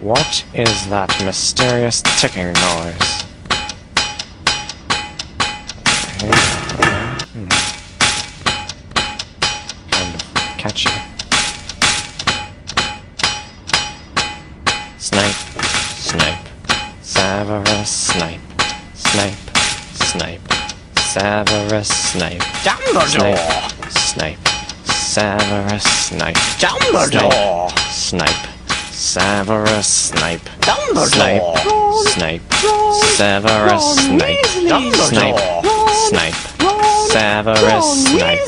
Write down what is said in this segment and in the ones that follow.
What is that mysterious ticking noise? Kind of catchy. Snape, Snape, Severus Snape, Snape, Snape, Severus Snape, Dumbledore! Snape, Severus Snape, Dumbledore! Snape, Severus Snape, Dumbledore! Snape, Severus Snape, Snape, Snape, Severus Snape,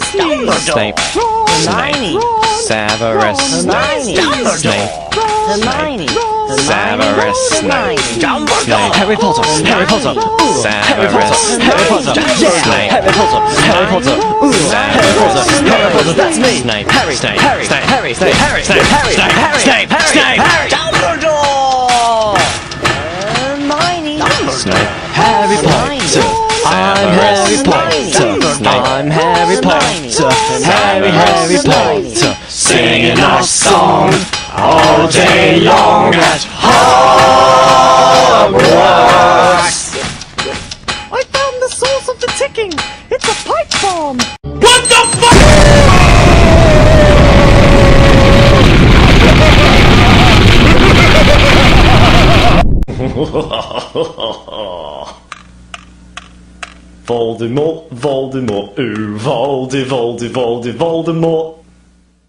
Snape, Hermione! Severus Snape, Snape, Hermione! Severus Snape, Dumbledore! Harry Potter! Harry Potter! Harry Potter! Harry Potter! Snape, Harry Potter! Harry Potter! Harry Potter! Harry Potter! That's me! Snape, Harry! Snape, Harry! Snape, Harry! Snape, Harry! Snape, Harry! Snape, Harry! Snape, Harry! Snape, Dumbledore! Hermione! Snape, Harry Potter! I'm Harry Potter! I'm Harry Potter! Harry Potter! singing our song all day long at Hogwarts. I found the source of the ticking! It's a pipe bomb! What the fuck? Voldemort, Voldemort, ooh, Voldemort.